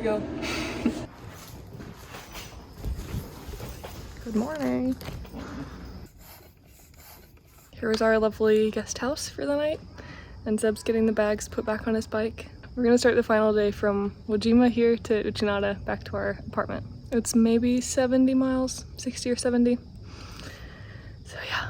we go. Good morning. Here's our lovely guest house for the night, and Zeb's getting the bags put back on his bike. We're gonna start the final day from Wajima here to Uchinada back to our apartment. It's maybe 70 miles, 60 or 70. So yeah.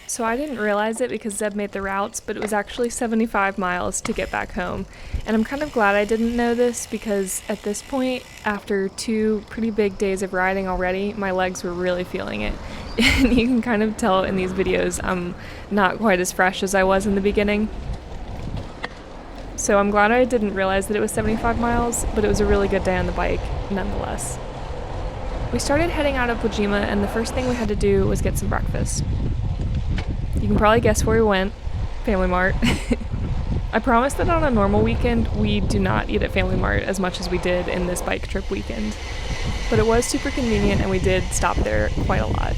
So I didn't realize it because Zeb made the routes, but it was actually 75 miles to get back home. And I'm kind of glad I didn't know this because at this point, after 2 pretty big days of riding already, my legs were really feeling it. And you can kind of tell in these videos I'm not quite as fresh as I was in the beginning. So I'm glad I didn't realize that it was 75 miles, but it was a really good day on the bike nonetheless. We started heading out of Wajima, and the first thing we had to do was get some breakfast. You can probably guess where we went. Family Mart. I promise that on a normal weekend, we do not eat at Family Mart as much as we did in this bike trip weekend. But it was super convenient, and we did stop there quite a lot.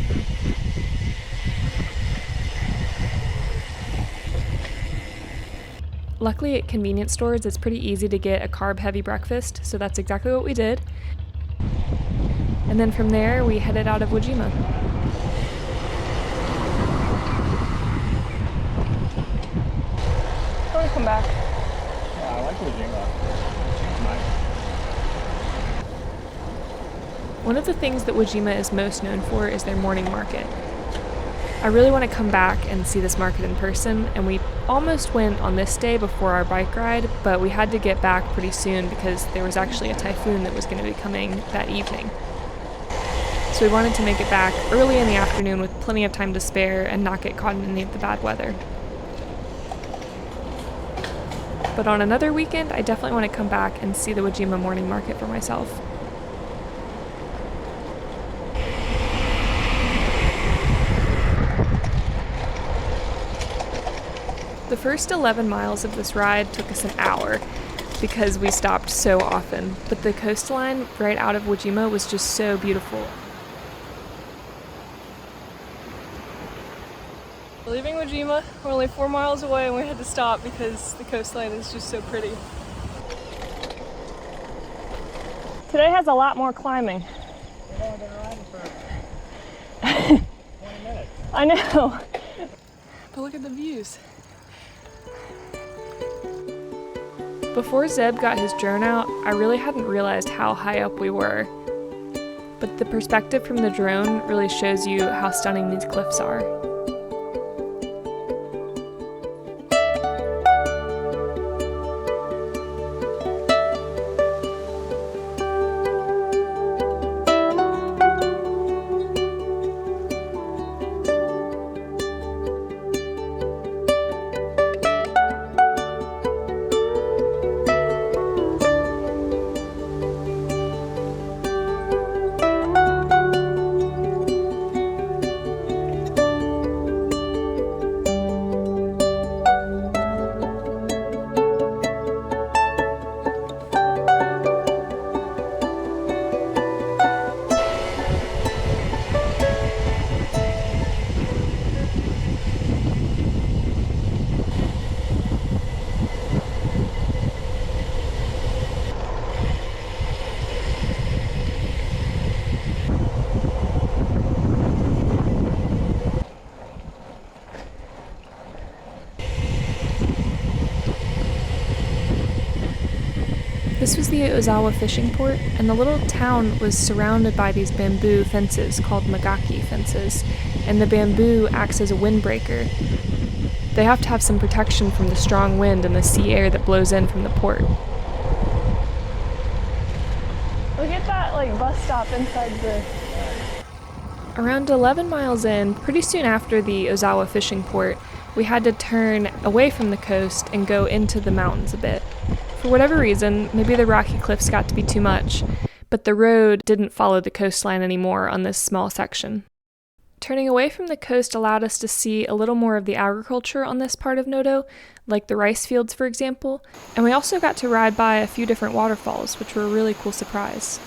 Luckily at convenience stores, it's pretty easy to get a carb-heavy breakfast, so that's exactly what we did. And then from there, we headed out of Wajima. I want to come back. Yeah, I like Wajima. Nice. One of the things that Wajima is most known for is their morning market. I really want to come back and see this market in person, and we almost went on this day before our bike ride, but we had to get back pretty soon because there was actually a typhoon that was going to be coming that evening. So we wanted to make it back early in the afternoon with plenty of time to spare and not get caught in any of the bad weather. But on another weekend, I definitely want to come back and see the Wajima morning market for myself. The first 11 miles of this ride took us an hour because we stopped so often, but the coastline right out of Wajima was just so beautiful. We're leaving Wajima, we're only 4 miles away and we had to stop because the coastline is just so pretty. Today has a lot more climbing. We've only been riding for 20 minutes. I know, but look at the views. Before Zeb got his drone out, I really hadn't realized how high up we were. But the perspective from the drone really shows you how stunning these cliffs are. This was the Ozawa fishing port, and the little town was surrounded by these bamboo fences called magaki fences, and the bamboo acts as a windbreaker. They have to have some protection from the strong wind and the sea air that blows in from the port. Look at that bus stop inside the... Around 11 miles in, pretty soon after the Ozawa fishing port, we had to turn away from the coast and go into the mountains a bit. For whatever reason, maybe the rocky cliffs got to be too much, but the road didn't follow the coastline anymore on this small section. Turning away from the coast allowed us to see a little more of the agriculture on this part of Noto, like the rice fields, for example, and we also got to ride by a few different waterfalls, which were a really cool surprise.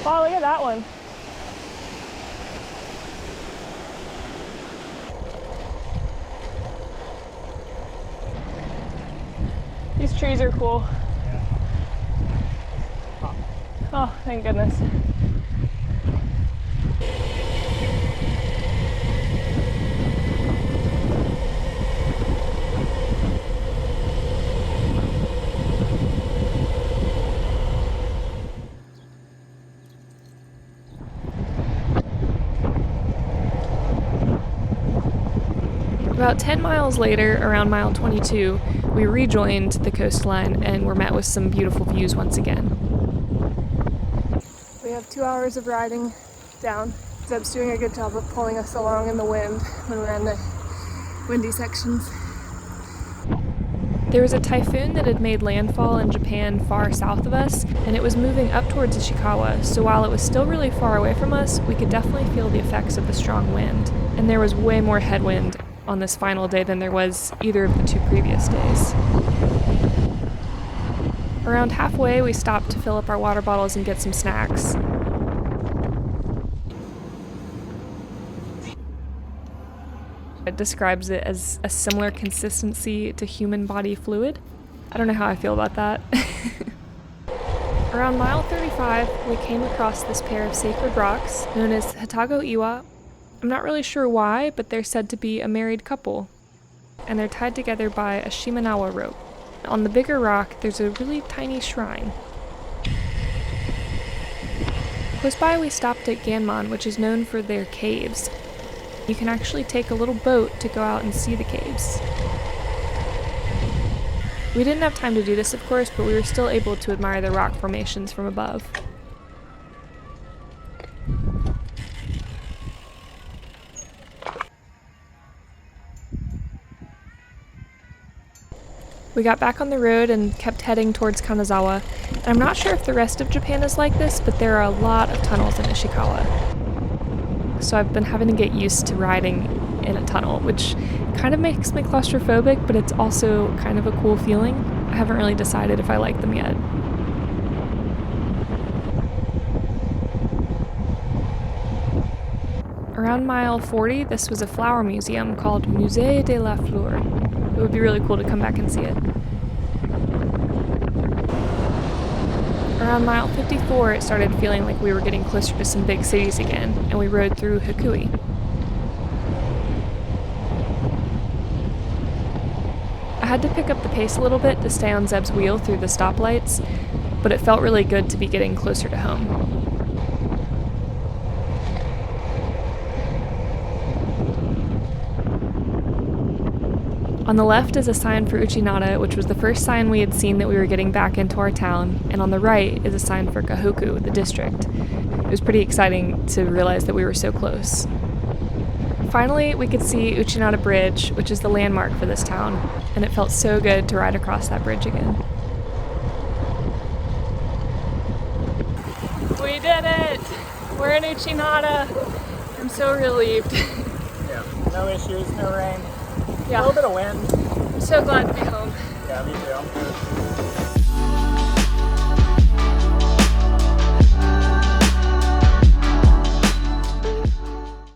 Wow, look at that one. These trees are cool. Oh, thank goodness. About 10 miles later, around mile 22, we rejoined the coastline and were met with some beautiful views once again. We have 2 hours of riding down. Zeb's doing a good job of pulling us along in the wind when we're in the windy sections. There was a typhoon that had made landfall in Japan far south of us, and it was moving up towards Ishikawa, so while it was still really far away from us, we could definitely feel the effects of the strong wind. And there was way more headwind on this final day than there was either of the 2 previous days. Around halfway, we stopped to fill up our water bottles and get some snacks. It describes it as a similar consistency to human body fluid. I don't know how I feel about that. Around mile 35, we came across this pair of sacred rocks known as Hatago Iwa. I'm not really sure why, but they're said to be a married couple, and they're tied together by a Shimanawa rope. On the bigger rock, there's a really tiny shrine. Close by, we stopped at Ganmon, which is known for their caves. You can actually take a little boat to go out and see the caves. We didn't have time to do this, of course, but we were still able to admire the rock formations from above. We got back on the road and kept heading towards Kanazawa. And I'm not sure if the rest of Japan is like this, but there are a lot of tunnels in Ishikawa. So I've been having to get used to riding in a tunnel, which kind of makes me claustrophobic, but it's also kind of a cool feeling. I haven't really decided if I like them yet. Around mile 40, this was a flower museum called Musée de la Fleur. It would be really cool to come back and see it. Around mile 54, it started feeling like we were getting closer to some big cities again, and we rode through Hikui. I had to pick up the pace a little bit to stay on Zeb's wheel through the stoplights, but it felt really good to be getting closer to home. On the left is a sign for Uchinada, which was the first sign we had seen that we were getting back into our town, and on the right is a sign for Kahoku, the district. It was pretty exciting to realize that we were so close. Finally, we could see Uchinada Bridge, which is the landmark for this town, and it felt so good to ride across that bridge again. We did it! We're in Uchinada! I'm so relieved. Yeah, no issues, no rain. Yeah. A little bit of wind. I'm so glad to be home. Yeah, me too.